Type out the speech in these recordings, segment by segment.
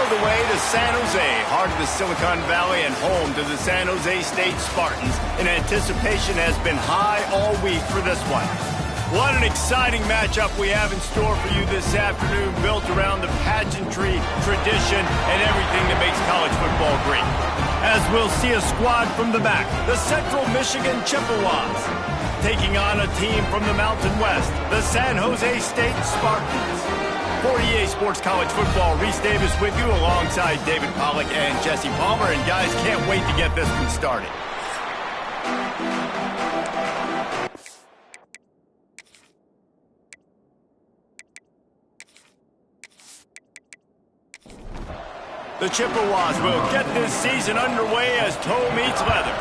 of the way to San Jose, heart of the Silicon Valley and home to the San Jose State Spartans. And anticipation has been high all week for this one. What an exciting matchup we have in store for you this afternoon, built around the pageantry, tradition, and everything that makes college football great. As we'll see a squad from the back, the Central Michigan Chippewas, taking on a team from the Mountain West, the San Jose State Spartans. For EA Sports College Football, Reese Davis with you alongside David Pollack and Jesse Palmer. And guys, can't wait to get this one started. The Chippewas will get this season underway as toe meets leather.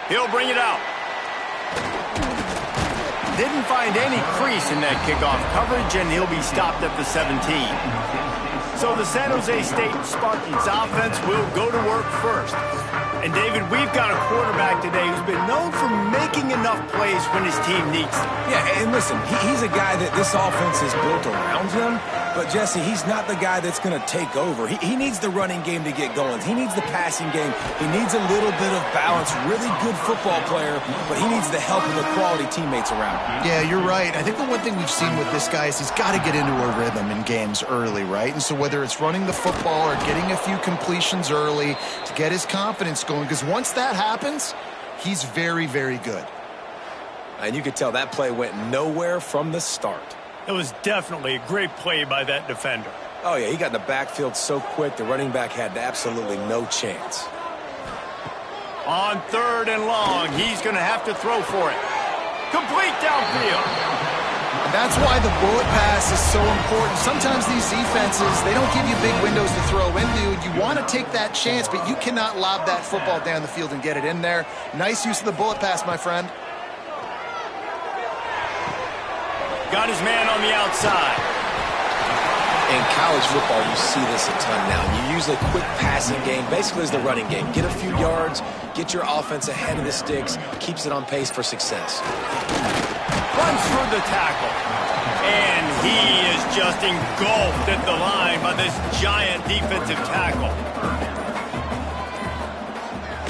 He'll bring it out. Didn't find any crease in that kickoff coverage, and he'll be stopped at the 17. So the San Jose State Spartans offense will go to work first. And David, we've got a quarterback today who's been known for making enough plays when his team needs them. Yeah, and listen, he's a guy that this offense is built around him. But, Jesse, he's not the guy that's going to take over. He needs the running game to get going. He needs the passing game. He needs a little bit of balance. Really good football player, but he needs the help of the quality teammates around him. Yeah, you're right. I think the one thing we've seen with this guy is he's got to get into a rhythm in games early, right? And so whether it's running the football or getting a few completions early to get his confidence going, because once that happens, he's very, very good. And you could tell that play went nowhere from the start. It was definitely a great play by that defender. Oh, yeah, he got in the backfield so quick, the running back had absolutely no chance. On 3rd and long, he's going to have to throw for it. Complete downfield. And that's why the bullet pass is so important. Sometimes these defenses, they don't give you big windows to throw into. You want to take that chance, but you cannot lob that football down the field and get it in there. Nice use of the bullet pass, my friend. Got his man on the outside. In college football, you see this a ton now. You use a quick passing game, basically as the running game. Get a few yards, get your offense ahead of the sticks, keeps it on pace for success. Runs through the tackle. And he is just engulfed at the line by this giant defensive tackle.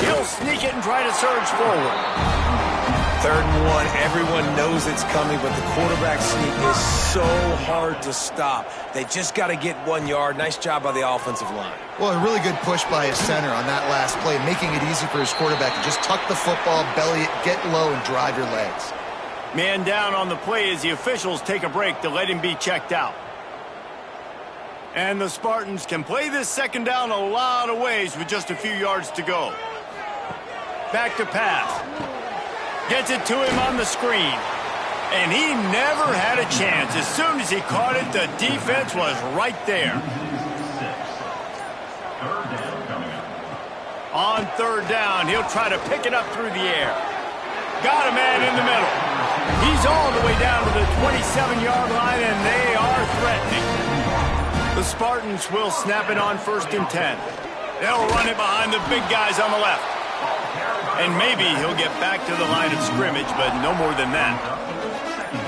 He'll sneak it and try to surge forward. 3rd and 1, everyone knows it's coming, but the quarterback sneak is so hard to stop. They just got to get 1 yard. Nice job by the offensive line. Well, a really good push by his center on that last play, making it easy for his quarterback to just tuck the football, belly it, get low, and drive your legs. Man down on the play as the officials take a break to let him be checked out. And the Spartans can play this 2nd down a lot of ways with just a few yards to go. Back to pass. Gets it to him on the screen. And he never had a chance. As soon as he caught it, the defense was right there. On 3rd down, he'll try to pick it up through the air. Got a man in the middle. He's all the way down to the 27-yard line, and they are threatening. The Spartans will snap it on 1st and 10. They'll run it behind the big guys on the left. And maybe he'll get back to the line of scrimmage, but no more than that.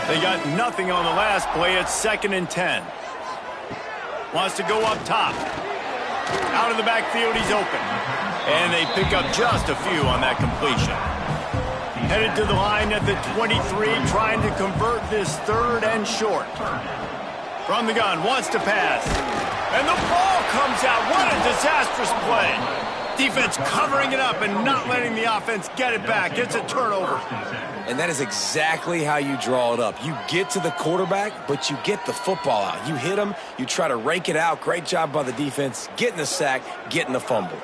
They got nothing on the last play. It's 2nd and 10. Wants to go up top. Out of the backfield, he's open. And they pick up just a few on that completion. Headed to the line at the 23, trying to convert this 3rd and short. From the gun, wants to pass. And the ball comes out. What a disastrous play. Defense covering it up and not letting the offense get it back. It's a turnover. And that is exactly how you draw it up. You get to the quarterback, but you get the football out. You hit him, you try to rake it out. Great job by the defense. Getting the sack, getting the fumble.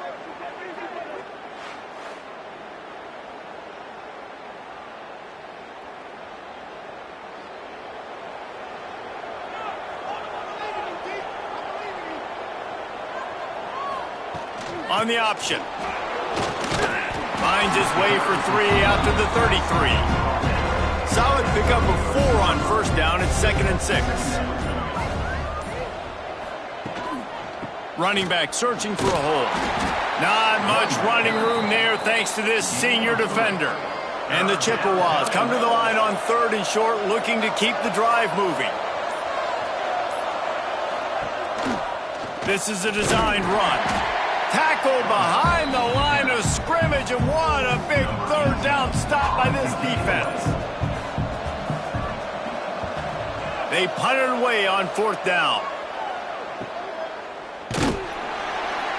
On the option. Finds his way for 3 out to the 33. Solid pickup of 4 on 1st down. It's 2nd and 6. Running back searching for a hole. Not much running room there thanks to this senior defender. And the Chippewas come to the line on 3rd and short, looking to keep the drive moving. This is a designed run. Tackle behind the line of scrimmage, and what a big third down stop by this defense. They punted away on fourth down.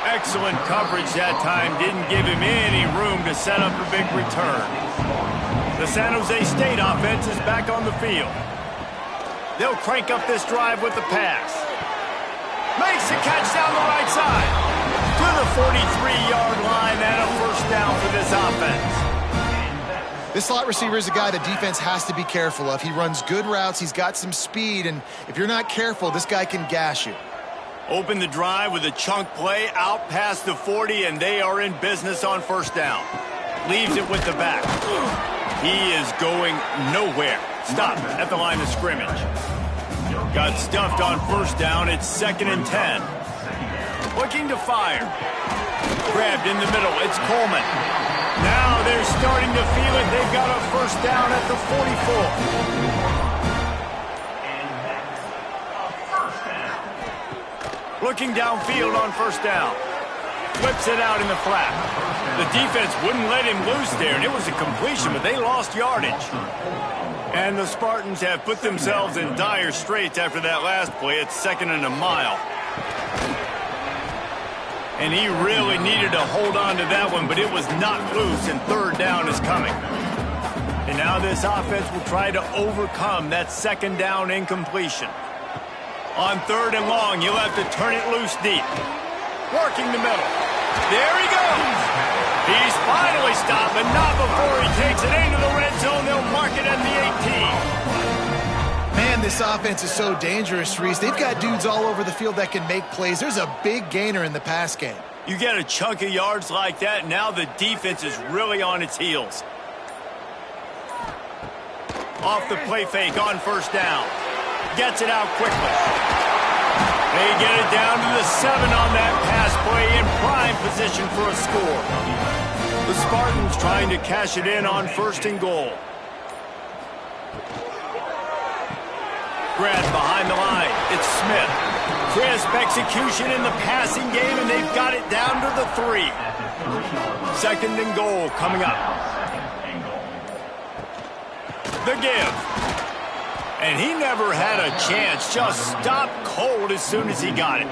Excellent coverage that time. Didn't give him any room to set up a big return. The San Jose State offense is back on the field. They'll crank up this drive with the pass. Makes the catch down the right side. To the 43-yard line and a first down for this offense. This slot receiver is a guy the defense has to be careful of. He runs good routes. He's got some speed, and if you're not careful, this guy can gash you. Open the drive with a chunk play out past the 40, and they are in business on first down. Leaves it with the back. He is going nowhere. Stop at the line of scrimmage. Got stuffed on first down. It's 2nd and 10. Looking to fire. Grabbed in the middle. It's Coleman. Now they're starting to feel it. They've got a first down at the 44. Looking downfield on first down. Flips it out in the flat. The defense wouldn't let him loose there, and it was a completion, but they lost yardage. And the Spartans have put themselves in dire straits after that last play. It's 2nd and a mile. And he really needed to hold on to that one, but it was not loose, and third down is coming. And now this offense will try to overcome that 2nd down incompletion. On 3rd and long, you'll have to turn it loose deep. Working the middle. There he goes. He's finally stopped, but not before he takes it into the red zone. They'll mark it at the 18. Man, this offense is so dangerous, Reese. They've got dudes all over the field that can make plays. There's a big gainer in the pass game. You get a chunk of yards like that, now the defense is really on its heels. Off the play fake on first down. Gets it out quickly. They get it down to the 7 on that pass play, in prime position for a score. The Spartans trying to cash it in on 1st and goal. Grabbed behind the line. It's Smith. Crisp execution in the passing game, and they've got it down to the 3. 2nd and goal coming up. The give. And he never had a chance. Just stopped cold as soon as he got it.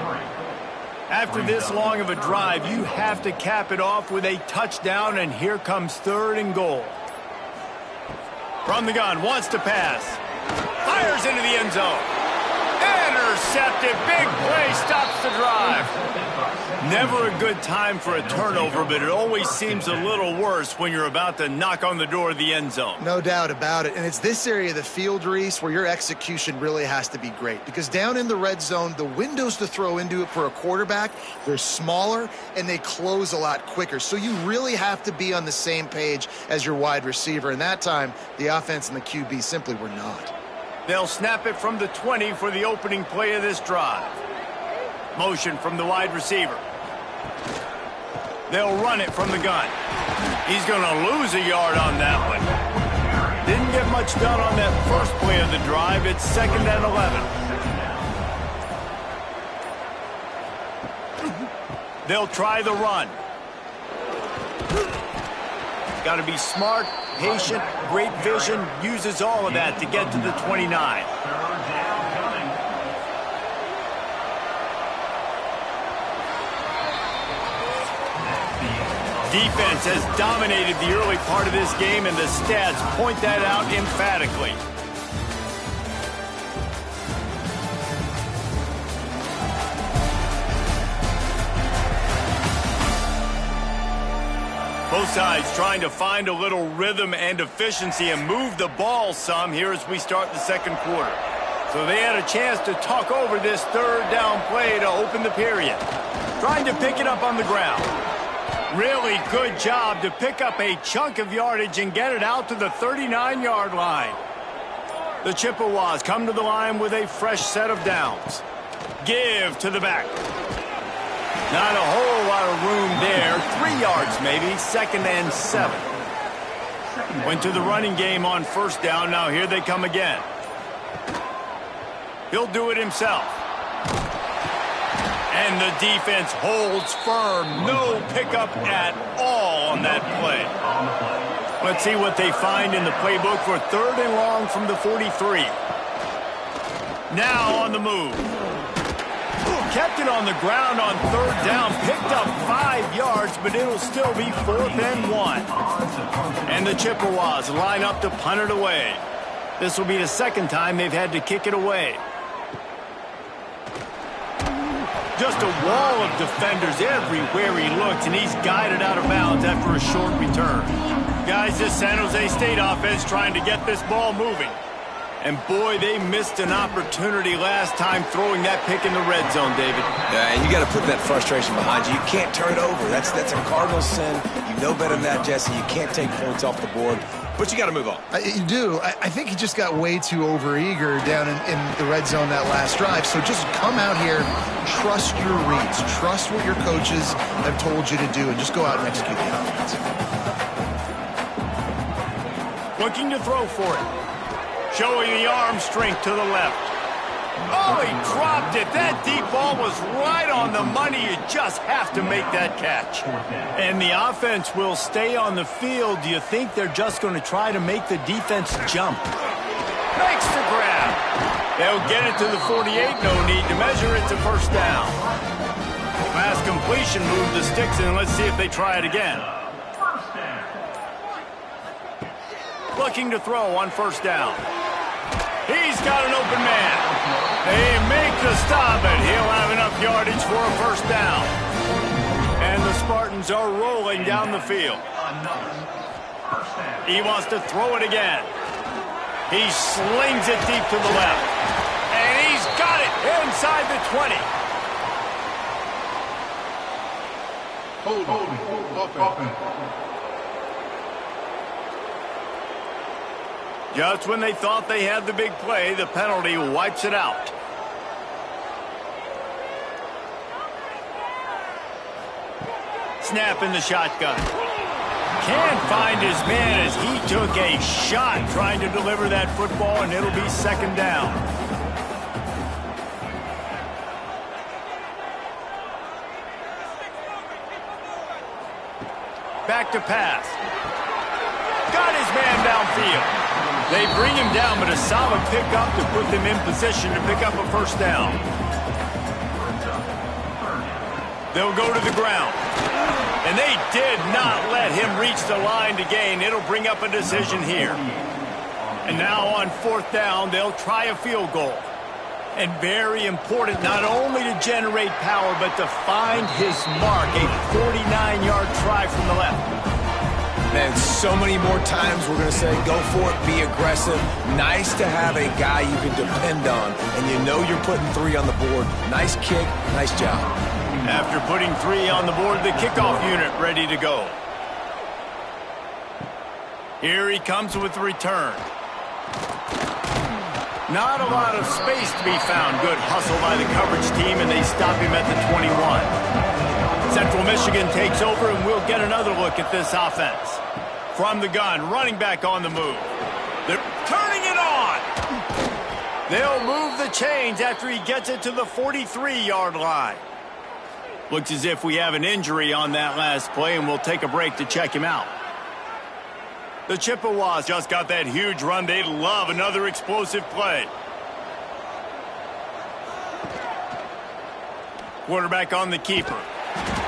After this long of a drive, you have to cap it off with a touchdown, and here comes 3rd and goal. From the gun, wants to pass. Fires into the end zone. Intercepted. Big play. Stops the drive. Never a good time for a turnover, but it always seems a little worse when you're about to knock on the door of the end zone. No doubt about it. And it's this area of the field, Reese, where your execution really has to be great. Because down in the red zone, the windows to throw into it for a quarterback, they're smaller and they close a lot quicker. So you really have to be on the same page as your wide receiver. And that time, the offense and the QB simply were not. They'll snap it from the 20 for the opening play of this drive. Motion from the wide receiver. They'll run it from the gun. He's going to lose a yard on that one. Didn't get much done on that first play of the drive. It's 2nd and 11. They'll try the run. Got to be smart, patient, great vision. Uses all of that to get to the 29. Defense has dominated the early part of this game, and the stats point that out emphatically. Both sides trying to find a little rhythm and efficiency and move the ball some here as we start the 2nd quarter. So they had a chance to talk over this 3rd down play to open the period. Trying to pick it up on the ground. Really good job to pick up a chunk of yardage and get it out to the 39-yard line. The Chippewas come to the line with a fresh set of downs. Give to the back. Not a whole lot of room there. 3 yards maybe. 2nd and 7. Went to the running game on first down. Now here they come again. He'll do it himself. And the defense holds firm. No pickup at all on that play. Let's see what they find in the playbook for 3rd and long from the 43. Now on the move. Kept it on the ground on 3rd down. Picked up 5 yards, but it'll still be 4th and 1. And the Chippewas line up to punt it away. This will be the 2nd time they've had to kick it away. Just a wall of defenders everywhere he looks, and he's guided out of bounds after a short return. Guys, this San Jose State offense trying to get this ball moving. And boy, they missed an opportunity last time throwing that pick in the red zone, David. Yeah, and you got to put that frustration behind you. You can't turn it over. That's a cardinal sin. You know better than that, Jesse. You can't take points off the board, but you got to move on. You do. I think he just got way too overeager down in the red zone that last drive. So just come out here, trust your reads, trust what your coaches have told you to do, and just go out and execute the offense. Looking to throw for it. Showing the arm strength to the left. Oh, he dropped it. That deep ball was right on the money. You just have to make that catch. And the offense will stay on the field. Do you think they're just going to try to make the defense jump? Makes the grab. They'll get it to the 48. No need to measure it to 1st down. Last completion moved the sticks in. Let's see if they try it again. Looking to throw on 1st down. He's got an open man. They make the stop, and he'll have enough yardage for a 1st down. And the Spartans are rolling down the field. He wants to throw it again. He slings it deep to the left. And he's got it inside the 20. Hold. Just when they thought they had the big play, the penalty wipes it out. Snap in the shotgun. Can't find his man as he took a shot trying to deliver that football, and it'll be 2nd down. Back to pass. Got his man downfield. They bring him down, but a solid pickup to put them in position to pick up a 1st down. They'll go to the ground. And they did not let him reach the line to gain. It'll bring up a decision here. And now on 4th down, they'll try a field goal. And very important not only to generate power, but to find his mark. A 49-yard try from the left. Man, so many more times we're going to say, go for it, be aggressive. Nice to have a guy you can depend on, and you know you're putting 3 on the board. Nice kick, nice job. After putting 3 on the board, the kickoff unit ready to go. Here he comes with the return. Not a lot of space to be found. Good hustle by the coverage team, and they stop him at the 21. Central Michigan takes over, and we'll get another look at this offense. From the gun, running back on the move. They're turning it on. They'll move the chains after he gets it to the 43-yard line. Looks as if we have an injury on that last play, and we'll take a break to check him out. The Chippewas just got that huge run. They'd love another explosive play. Quarterback on the keeper.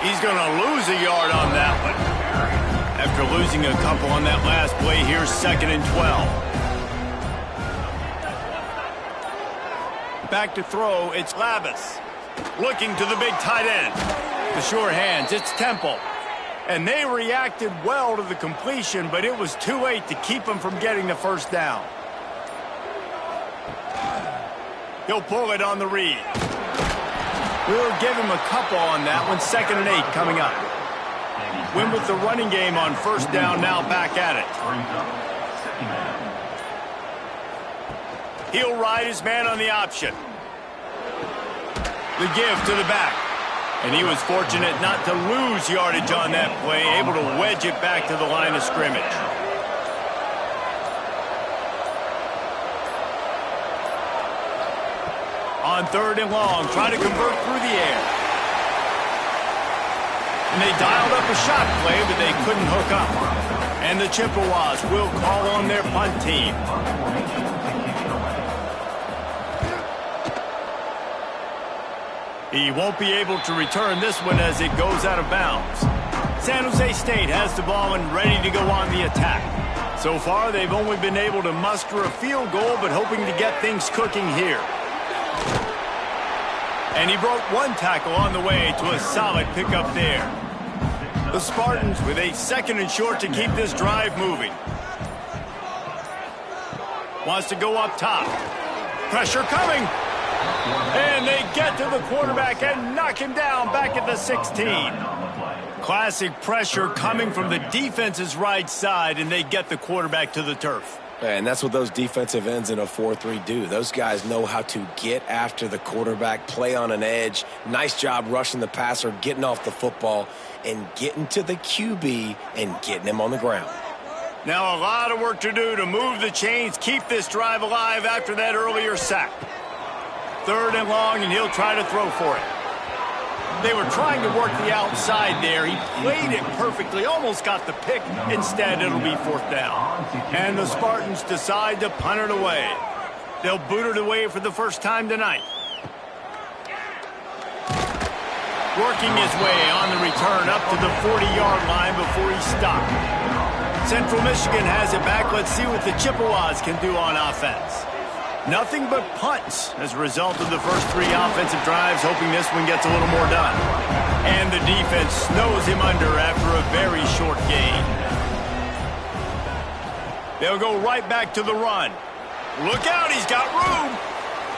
He's going to lose a yard on that one. After losing a couple on that last play, here's 2nd and 12. Back to throw, it's Lavis. Looking to the big tight end. The sure hands, it's Temple. And they reacted well to the completion, but it was too late to keep them from getting the 1st down. He'll pull it on the read. We'll give him a couple on that one. 2nd and 8 coming up. Win with the running game on 1st down, now back at it. He'll ride his man on the option. The give to the back. And he was fortunate not to lose yardage on that play, able to wedge it back to the line of scrimmage. On 3rd and long, try to convert through the air. And they dialed up a shot play, but they couldn't hook up. And the Chippewas will call on their punt team. He won't be able to return this one as it goes out of bounds. San Jose State has the ball and ready to go on the attack. So far, they've only been able to muster a field goal, but hoping to get things cooking here. And he broke one tackle on the way to a solid pickup there. The Spartans with a 2nd and short to keep this drive moving. Wants to go up top. Pressure coming. And they get to the quarterback and knock him down back at the 16. Classic pressure coming from the defense's right side, and they get the quarterback to the turf. And that's what those defensive ends in a 4-3 do. Those guys know how to get after the quarterback, play on an edge. Nice job rushing the passer, getting off the football, and getting to the QB and getting him on the ground. Now a lot of work to do to move the chains, keep this drive alive after that earlier sack. 3rd and long, and he'll try to throw for it. They were trying to work the outside there. He played it perfectly, almost got the pick. Instead, it'll be 4th down. And the Spartans decide to punt it away. They'll boot it away for the first time tonight. Working his way on the return up to the 40-yard line before he stopped. Central Michigan has it back. Let's see what the Chippewas can do on offense. Nothing but punts as a result of the first 3 offensive drives, hoping this one gets a little more done. And the defense snows him under after a very short gain. They'll go right back to the run. Look out, he's got room.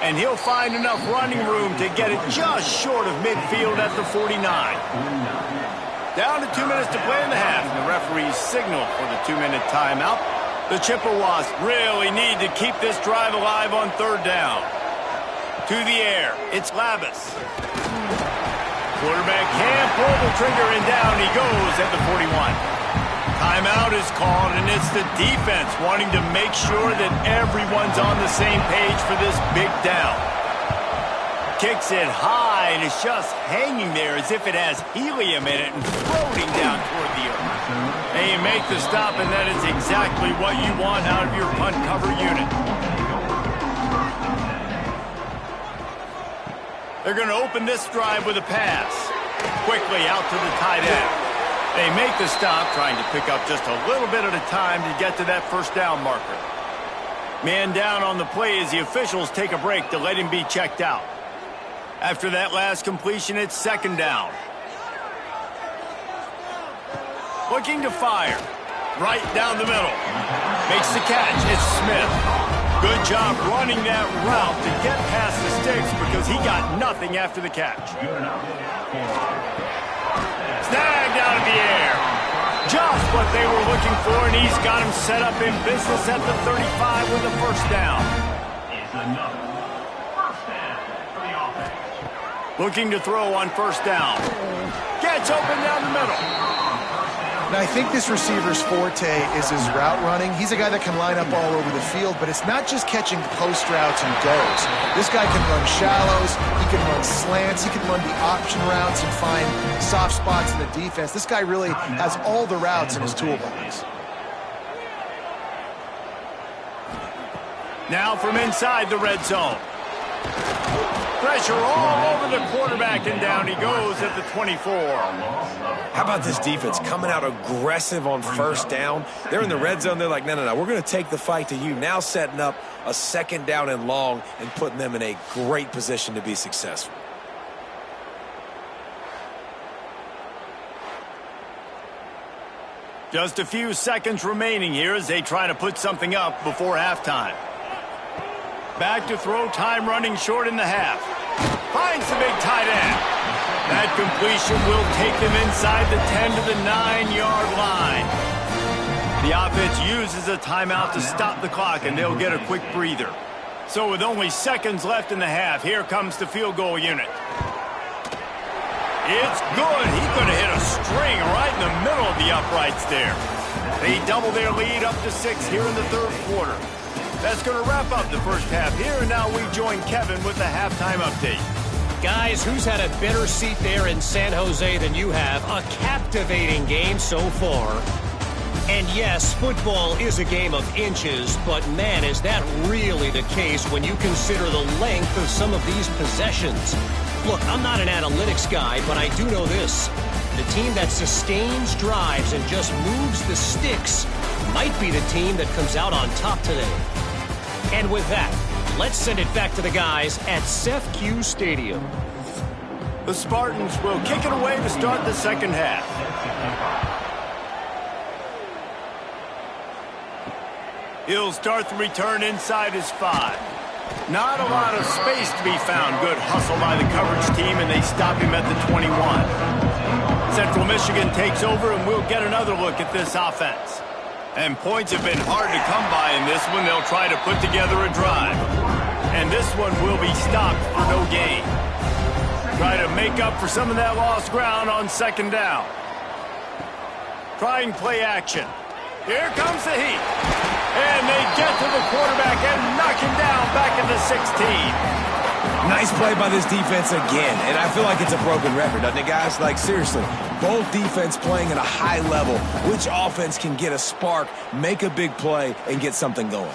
And he'll find enough running room to get it just short of midfield at the 49. Down to 2 minutes to play in the half. And the referees signal for the 2-minute timeout. The Chippewas really need to keep this drive alive on 3rd down. To the air, it's Labus. Quarterback can't pull the trigger, and down he goes at the 41. Timeout is called, and it's the defense wanting to make sure that everyone's on the same page for this big down. Kicks it high, and it's just hanging there as if it has helium in it and floating down toward the earth. They make the stop, and that is exactly what you want out of your punt cover unit. They're going to open this drive with a pass. Quickly out to the tight end. They make the stop, trying to pick up just a little bit at a time to get to that 1st down marker. Man down on the play as the officials take a break to let him be checked out. After that last completion, it's 2nd down. Looking to fire. Right down the middle. Makes the catch. It's Smith. Good job running that route to get past the sticks because he got nothing after the catch. Snagged out of the air. Just what they were looking for, and he's got him set up in business at the 35 with a 1st down. Looking to throw on 1st down. Gets open down the middle. Now, I think this receiver's forte is his route running. He's a guy that can line up all over the field, but it's not just catching post routes and goes. This guy can run shallows, he can run slants, he can run the option routes and find soft spots in the defense. This guy really has all the routes in his toolbox. Now from inside the red zone. Pressure all over the quarterback, and down he goes at the 24. How about this defense coming out aggressive on 1st down? They're in the red zone. They're like, no, we're going to take the fight to you. Now setting up a 2nd down and long and putting them in a great position to be successful. Just a few seconds remaining here as they try to put something up before halftime. Back to throw, time running short in the half. Finds the big tight end. That completion will take them inside the 10 to the 9-yard line. The offense uses a timeout to stop the clock, and they'll get a quick breather. So with only seconds left in the half, here comes the field goal unit. It's good. He could have hit a string right in the middle of the uprights there. They double their lead up to 6 here in the 3rd quarter. That's going to wrap up the first half here, and now we join Kevin with the halftime update. Guys, who's had a better seat there in San Jose than you have? A captivating game so far. And yes, football is a game of inches, but man, is that really the case when you consider the length of some of these possessions. Look, I'm not an analytics guy, but I do know this. The team that sustains drives and just moves the sticks might be the team that comes out on top today. And with that, let's send it back to the guys at CEFQ Stadium. The Spartans will kick it away to start the second half. He'll start the return inside his 5. Not a lot of space to be found. Good hustle by the coverage team, and they stop him at the 21. Central Michigan takes over, and we'll get another look at this offense. And points have been hard to come by in this one. They'll try to put together a drive. And this one will be stopped for no gain. Try to make up for some of that lost ground on second down. Trying play action. Here comes the heat. And they get to the quarterback and knock him down back at the 16. Nice play by this defense again, and I feel like it's a broken record, doesn't it, guys? Like, seriously, both defense playing at a high level. Which offense can get a spark, make a big play, and get something going?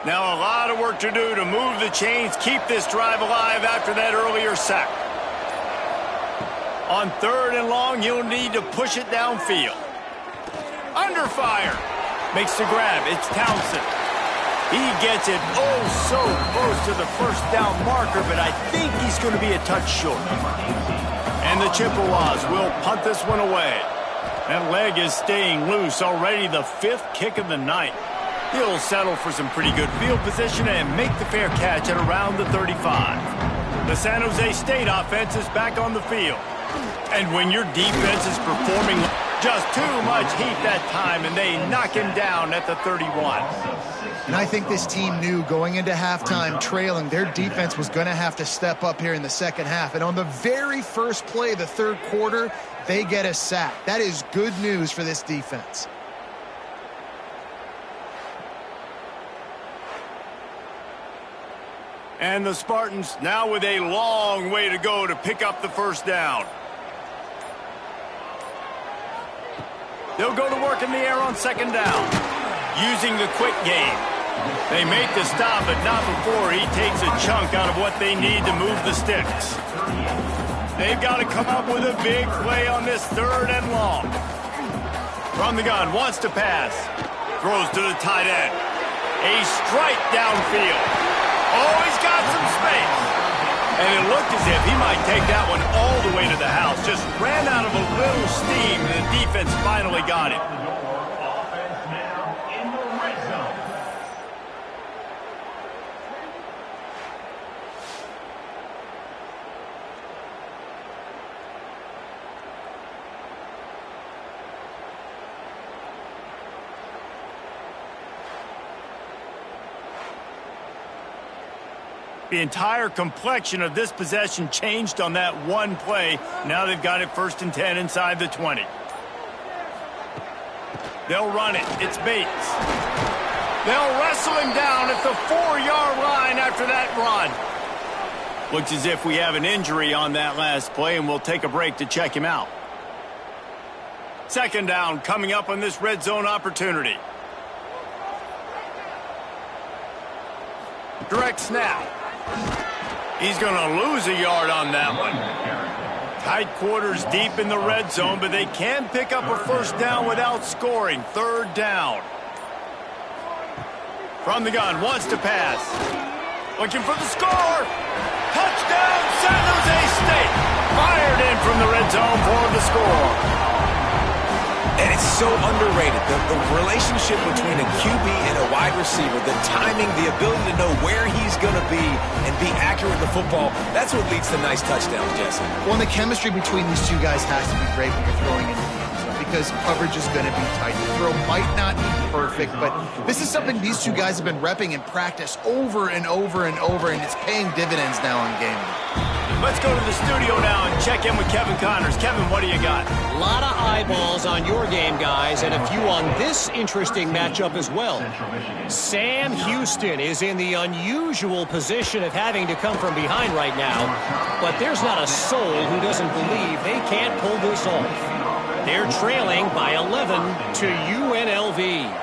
Now a lot of work to do to move the chains, keep this drive alive after that earlier sack. On 3rd and long, you'll need to push it downfield. Under fire. Makes the grab. It's Townsend. He gets it so close to the first down marker, but I think he's going to be a touch short. And the Chippewas will punt this one away. That leg is staying loose. Already the 5th kick of the night. He'll settle for some pretty good field position and make the fair catch at around the 35. The San Jose State offense is back on the field. And when your defense is performing just too much heat that time, and they knock him down at the 31. And I think this team knew going into halftime trailing, their defense was going to have to step up here in the second half. And on the very first play of the 3rd quarter, they get a sack. That is good news for this defense. And the Spartans now with a long way to go to pick up the first down. They'll go to work in the air on second down, using the quick game. They make the stop, but not before he takes a chunk out of what they need to move the sticks. They've got to come up with a big play on this 3rd and long. From the gun, wants to pass. Throws to the tight end. A strike downfield. Oh, he's got some space. And it looked as if he might take that one all the way to the house. Just ran out of a little steam, and the defense finally got it. The entire complexion of this possession changed on that one play. Now they've got it 1st and 10 inside the 20. They'll run it. It's Bates. They'll wrestle him down at the 4-yard line after that run. Looks as if we have an injury on that last play, and we'll take a break to check him out. Second down coming up on this red zone opportunity. Direct snap. He's going to lose a yard on that one. Tight quarters deep in the red zone, but they can pick up a first down without scoring. 3rd down. From the gun, wants to pass. Looking for the score. Touchdown, San Jose State. Fired in from the red zone for the score. And it's so underrated, the relationship between a QB and a wide receiver, the timing, the ability to know where he's going to be and be accurate in the football, that's what leads to nice touchdowns, Jesse. Well, and the chemistry between these two guys has to be great when you're throwing in the end zone because coverage is going to be tight. The throw might not be perfect, but this is something these two guys have been repping in practice over and over and over, and it's paying dividends now in game. Let's go to the studio now and check in with Kevin Connors. Kevin, what do you got? A lot of eyeballs on your game, guys, and a few on this interesting matchup as well. Sam Houston is in the unusual position of having to come from behind right now, but there's not a soul who doesn't believe they can't pull this off. They're trailing by 11 to UNLV.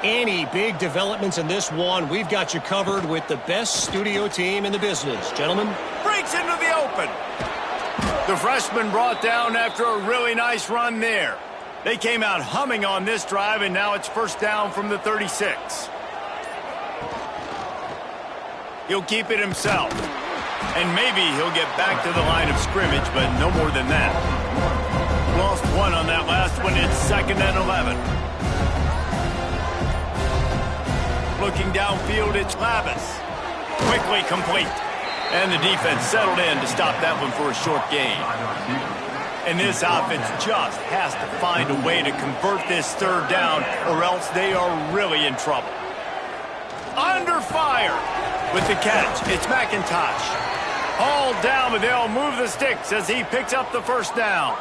Any big developments in this one, we've got you covered with the best studio team in the business. Gentlemen. Breaks into the open. The freshman brought down after a really nice run there. They came out humming on this drive, and now it's first down from the 36. He'll keep it himself. And maybe he'll get back to the line of scrimmage, but no more than that. Lost one on that last one. It's 2nd and 11. Looking downfield, it's Lavis. Quickly complete. And the defense settled in to stop that one for a short gain. And this offense just has to find a way to convert this 3rd down, or else they are really in trouble. Under fire with the catch. It's McIntosh. Hauled down, but they'll move the sticks as he picks up the first down.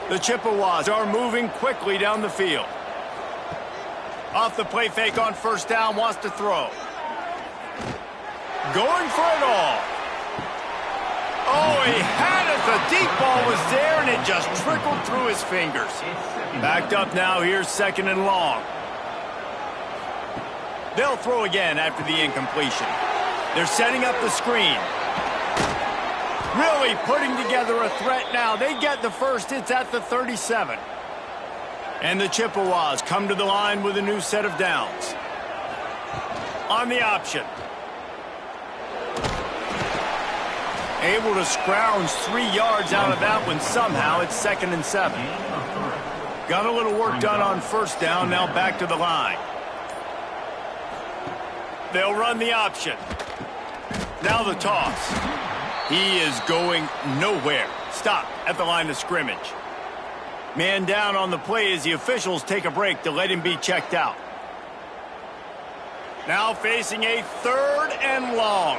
The Chippewas are moving quickly down the field. Off the play fake on first down, wants to throw. Going for it all. Oh, he had it. The deep ball was there, and it just trickled through his fingers. Backed up now. Here's 2nd and long. They'll throw again after the incompletion. They're setting up the screen. Really putting together a threat now. They get the first. It's at the 37. And the Chippewas come to the line with a new set of downs. On the option. Able to scrounge 3 yards out of that one somehow. It's 2nd and 7. Got a little work done on first down. Now back to the line. They'll run the option. Now the toss. He is going nowhere. Stop at the line of scrimmage. Man down on the play as the officials take a break to let him be checked out. Now facing a 3rd and long.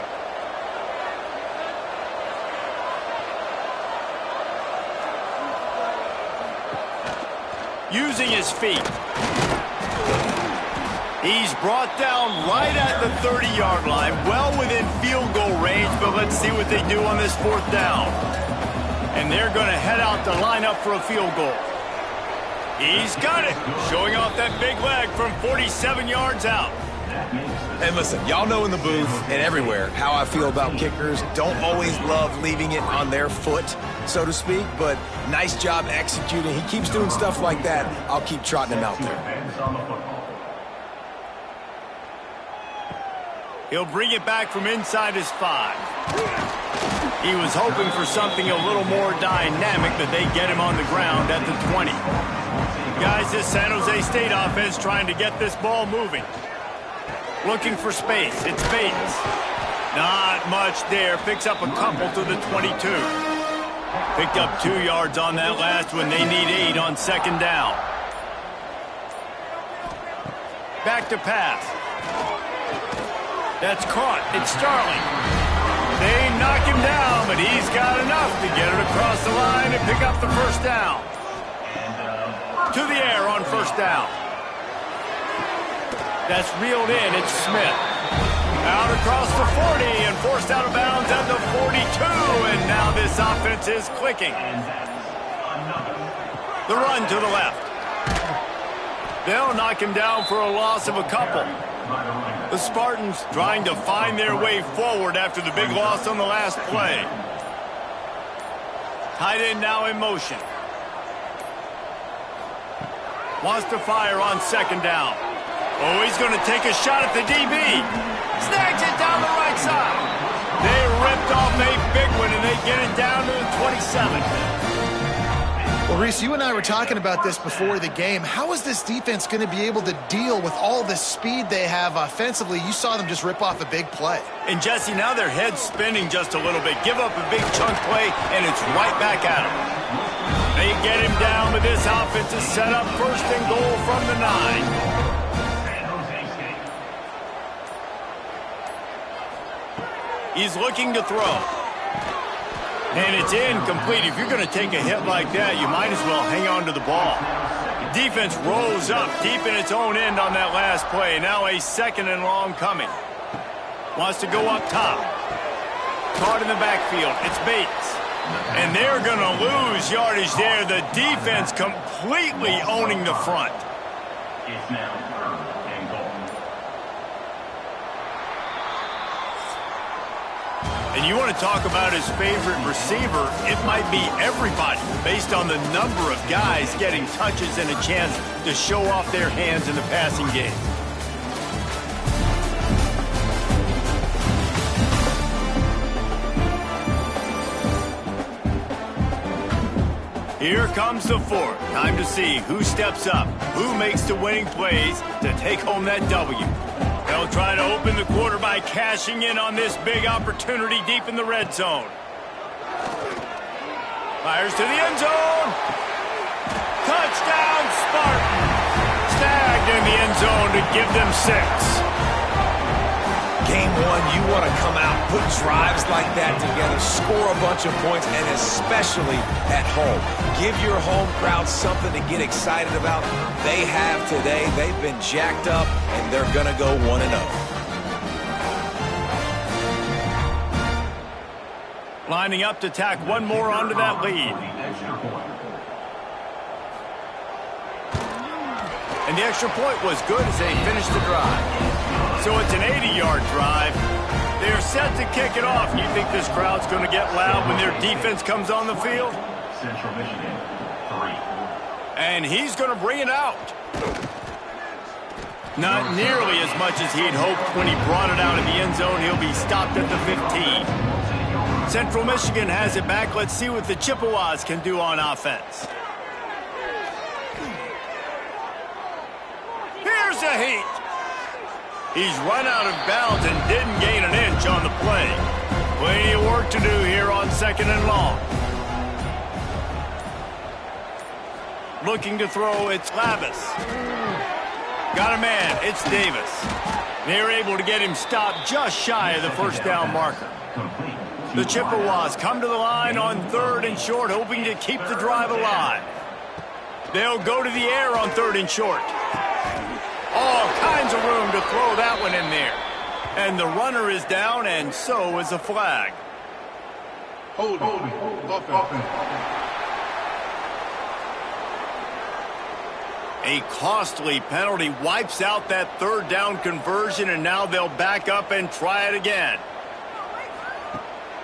Using his feet. He's brought down right at the 30-yard line, well within field goal range, but let's see what they do on this 4th down. And they're going to head out to line up for a field goal. He's got it, showing off that big leg from 47 yards out. And listen, y'all know in the booth and everywhere how I feel about kickers. Don't always love leaving it on their foot, so to speak, but nice job executing. He keeps doing stuff like that. I'll keep trotting him out there. He'll bring it back from inside his 5. He was hoping for something a little more dynamic, but they get him on the ground at the 20. Guys, this San Jose State offense trying to get this ball moving. Looking for space. It's Bates. Not much there. Picks up a couple to the 22. Picked up 2 yards on that last one. They need 8 on 2nd down. Back to pass. That's caught. It's Starling. They knock him down, but he's got enough to get it across the line and pick up the first down. To the air on first down. That's reeled in. It's Smith. Out across the 40 and forced out of bounds at the 42. And now this offense is clicking. The run to the left. They'll knock him down for a loss of a couple. The Spartans trying to find their way forward after the big loss on the last play. Tight end now in motion. Wants to fire on 2nd down. Oh, he's going to take a shot at the DB. Snags it down the right side. They ripped off a big one, and they get it down to the 27. Well, Reese, you and I were talking about this before the game. How is this defense going to be able to deal with all the speed they have offensively? You saw them just rip off a big play. And, Jesse, now their head's spinning just a little bit. Give up a big chunk play, and it's right back at them. They get him down, but this offense is set up 1st and goal from the 9. He's looking to throw. And it's incomplete. If you're going to take a hit like that, you might as well hang on to the ball. The defense rolls up deep in its own end on that last play. Now a 2nd and long coming. Wants to go up top. Caught in the backfield. It's Bates. And they're going to lose yardage there. The defense completely owning the front. It's now 3rd and goal. And you want to talk about his favorite receiver, it might be everybody based on the number of guys getting touches and a chance to show off their hands in the passing game. Here comes the 4th. Time to see who steps up, who makes the winning plays to take home that W. They'll try to open the quarter by cashing in on this big opportunity deep in the red zone. Fires to the end zone. Touchdown, Spartan. Snagged in the end zone to give them 6. Game 1, you want to come out, put drives like that together, score a bunch of points, and especially at home. Give your home crowd something to get excited about. They have today. They've been jacked up, and they're going to go 1-0. Lining up to tack one more onto that lead. And the extra point was good as they finished the drive. So it's an 80-yard drive. They're set to kick it off. You think this crowd's going to get loud when their defense comes on the field? Central Michigan, 3. And he's going to bring it out. Not nearly as much as he'd hoped when he brought it out of the end zone. He'll be stopped at the 15. Central Michigan has it back. Let's see what the Chippewas can do on offense. Here's a heat. He's run out of bounds and didn't gain an inch on the play. Plenty of work to do here on 2nd and long. Looking to throw, it's Lavis. Got a man, it's Davis. They're able to get him stopped just shy of the 1st down marker. The Chippewas come to the line on 3rd and short, hoping to keep the drive alive. They'll go to the air on 3rd and short. All kinds of room to throw that one in there. And the runner is down, and so is a flag. Holding. Offense. A costly penalty wipes out that 3rd down conversion, and now they'll back up and try it again.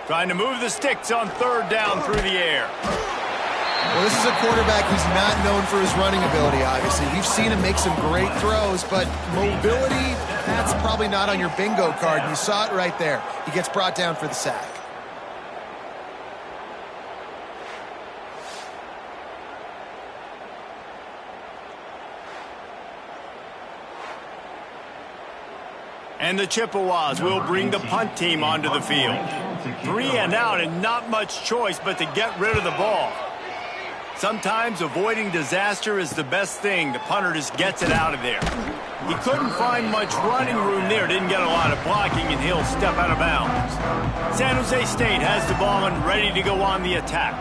Trying to move the sticks on 3rd down through the air. Well, this is a quarterback who's not known for his running ability, obviously. We've seen him make some great throws, but mobility, that's probably not on your bingo card. You saw it right there. He gets brought down for the sack. And the Chippewas will bring the punt team onto the field. 3 and out and not much choice but to get rid of the ball. Sometimes avoiding disaster is the best thing. The punter just gets it out of there. He couldn't find much running room there. Didn't get a lot of blocking, and he'll step out of bounds. San Jose State has the ball and ready to go on the attack.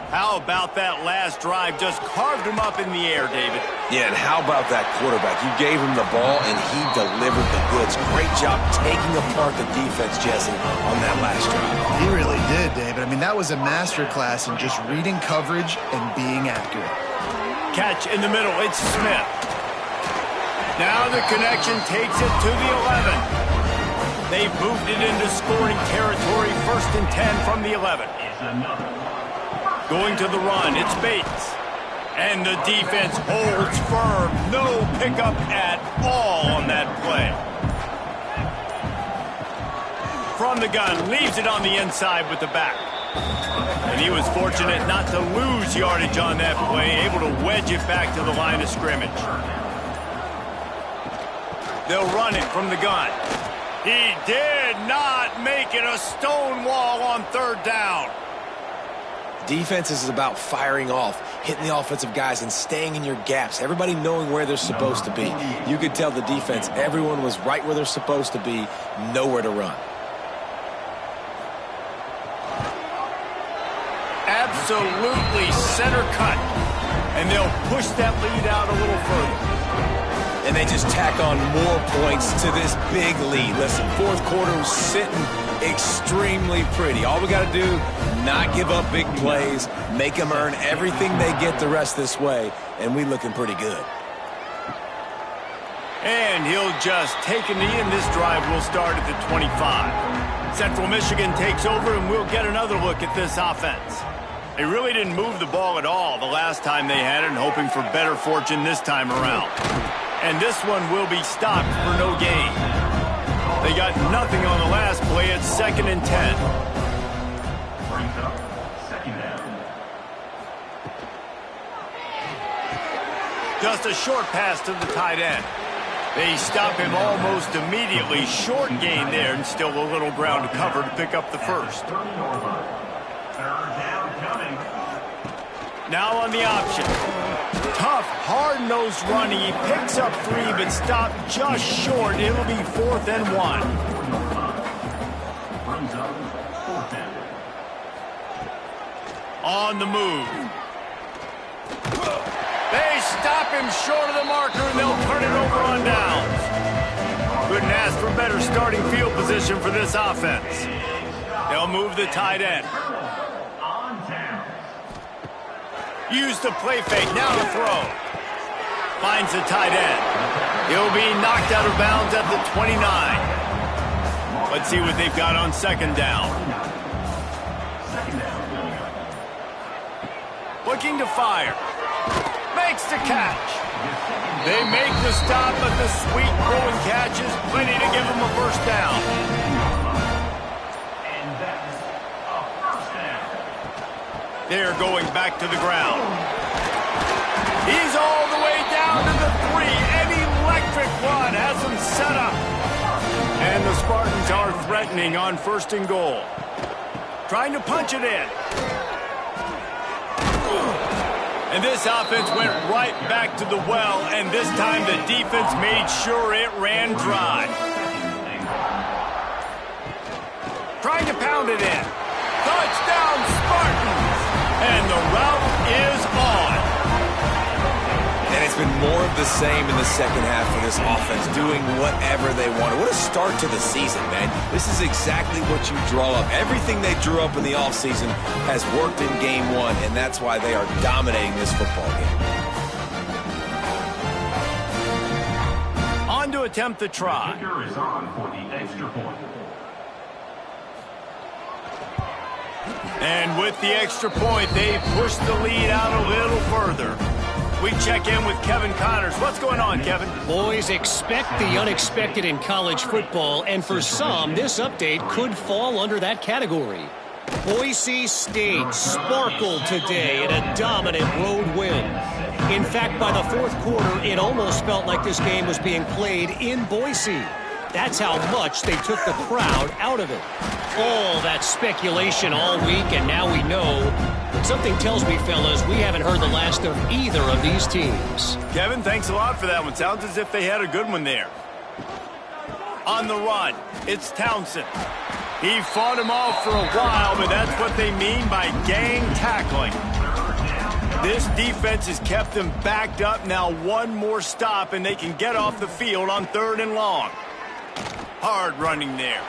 How about that last drive? Just carved him up in the air, David. Yeah, and how about that quarterback? You gave him the ball, and he delivered the goods. Great job taking apart the defense, Jesse, on that last drive. He really did, David. I mean, that was a masterclass in just reading coverage and being accurate. Catch in the middle. It's Smith. Now the connection takes it to the 11. They've moved it into scoring territory. 1st and 10 from the 11. Going to the run, it's Bates. And the defense holds firm. No pickup at all on that play. From the gun, leaves it on the inside with the back. And he was fortunate not to lose yardage on that play, able to wedge it back to the line of scrimmage. They'll run it from the gun. He did not make it a stone wall on 3rd down. Defense is about firing off, hitting the offensive guys and staying in your gaps. Everybody knowing where they're supposed to be. You could tell the defense, everyone was right where they're supposed to be, nowhere to run. absolutely center cut. And they'll push that lead out a little further. And they just tack on more points to this big lead. Listen, fourth quarter was sitting extremely pretty. All we got to do, not give up big plays, make them earn everything they get the rest this way, and we looking pretty good. And he'll just take a knee, and this drive will start at the 25. Central Michigan takes over, and we'll get another look at this offense. They really didn't move the ball at all the last time they had it, and hoping for better fortune this time around. And this one will be stopped for no gain. They got nothing on the last play. It's 2nd and 10. Brings up 2nd down. Just a short pass to the tight end. They stop him almost immediately. Short gain there, and still a little ground to cover to pick up the first. 30 over. 3rd down coming. Now on the option. Tough, hard-nosed running. He picks up 3, but stopped just short. It'll be 4th and 1. Brings up 4th down. On the move. They stop him short of the marker, and they'll turn it over on downs. Couldn't ask for better starting field position for this offense. They'll move the tight end. Use the play fake, now to throw. Finds the tight end. He'll be knocked out of bounds at the 29. Let's see what they've got on 2nd down. Looking to fire. Makes the catch. They make the stop, but the sweet throw and catch is plenty to give them a first down. And that's a first down. They're going back to the ground. He's all the way down to the 3. An electric run has them set up. And the Spartans are threatening on 1st and goal. Trying to punch it in. And this offense went right back to the well, and this time the defense made sure it ran dry. Trying to pound it in. Touchdown, Spartans! And the route is on. And it's been more of the same in the second half for this offense, doing whatever they wanted. What a start to the season, man. This is exactly what you draw up. Everything they drew up in the offseason has worked in game 1, and that's why they are dominating this football game. On to attempt the try. Kicker is on for the extra point. And with the extra point, they push the lead out a little further. We check in with Kevin Connors. What's going on, Kevin? Boys, expect the unexpected in college football, and for some, this update could fall under that category. Boise State sparkled today in a dominant road win. In fact, by the 4th quarter, it almost felt like this game was being played in Boise. That's how much they took the crowd out of it. All that speculation all week, and now we know. But something tells me, fellas, we haven't heard the last of either of these teams. Kevin, thanks a lot for that one. Sounds as if they had a good one there. On the run, it's Townsend. He fought him off for a while, but that's what they mean by gang tackling. This defense has kept them backed up. Now one more stop, and they can get off the field on 3rd and long. Hard running there.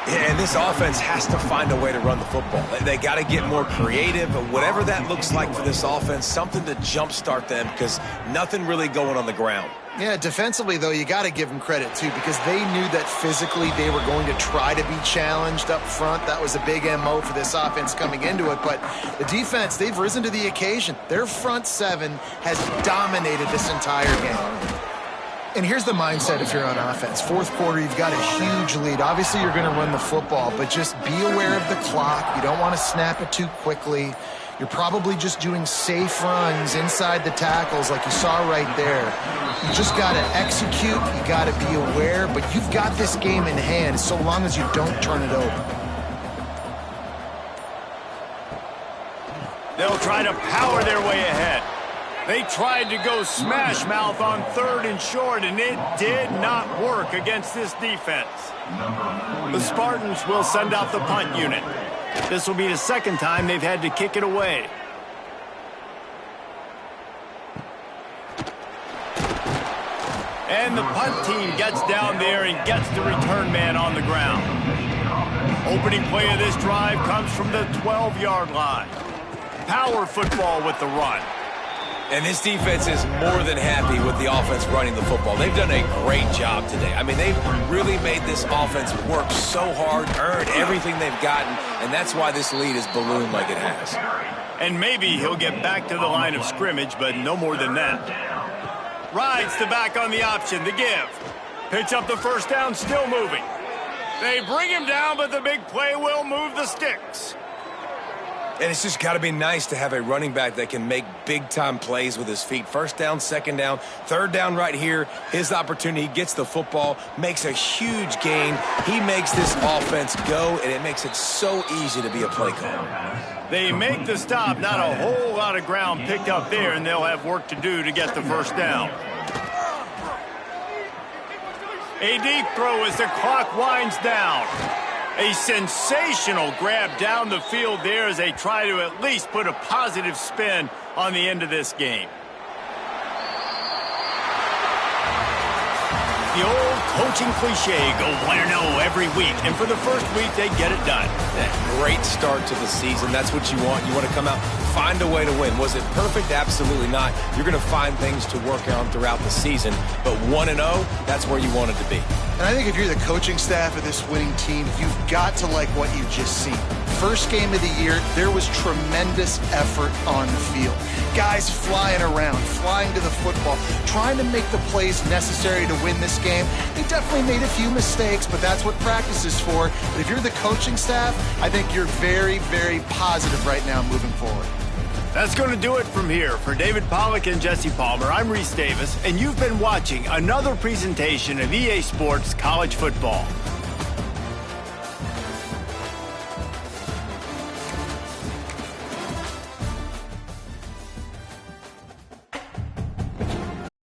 Yeah, and this offense has to find a way to run the football. They got to get more creative, but whatever that looks like for this offense, something to jumpstart them, because nothing really going on the ground. Yeah, defensively, though, you got to give them credit, too, because they knew that physically they were going to try to be challenged up front. That was a big MO for this offense coming into it. But the defense, they've risen to the occasion. Their front 7 has dominated this entire game. And here's the mindset if you're on offense. 4th quarter, you've got a huge lead. Obviously, you're going to run the football, but just be aware of the clock. You don't want to snap it too quickly. You're probably just doing safe runs inside the tackles like you saw right there. You just got to execute. You got to be aware, but you've got this game in hand so long as you don't turn it over. They'll try to power their way ahead. They tried to go smash mouth on 3rd and short, and it did not work against this defense. The Spartans will send out the punt unit. This will be the second time they've had to kick it away. And the punt team gets down there and gets the return man on the ground. Opening play of this drive comes from the 12-yard line. Power football with the run. And this defense is more than happy with the offense running the football. They've done a great job today. I mean, they've really made this offense work so hard, earn everything they've gotten, and that's why this lead is ballooned like it has. And maybe he'll get back to the line of scrimmage, but no more than that. Rides the back on the option, the give. Pitch up the first down, still moving. They bring him down, but the big play will move the sticks. And it's just got to be nice to have a running back that can make big-time plays with his feet. First down, second down, third down right here. His opportunity, he gets the football, makes a huge gain. He makes this offense go, and it makes it so easy to be a play caller. They make the stop, not a whole lot of ground picked up there, and they'll have work to do to get the first down. A deep throw as the clock winds down. A sensational grab down the field there as they try to at least put a positive spin on the end of this game. The old coaching cliche, go 1-0 every week, and for the first week, they get it done. Great start to the season. That's what you want. You want to come out, find a way to win. Was it perfect? Absolutely not. You're going to find things to work on throughout the season, but 1-0, that's where you want it to be. And I think if you're the coaching staff of this winning team, you've got to like what you've just seen. First game of the year, there was tremendous effort on the field. Guys flying around, flying to the football, trying to make the plays necessary to win this game. They definitely made a few mistakes, but that's what practice is for. But if you're the coaching staff, I think you're very, very positive right now moving forward. That's going to do it from here. For David Pollack and Jesse Palmer, I'm Reese Davis, and you've been watching another presentation of EA Sports College Football.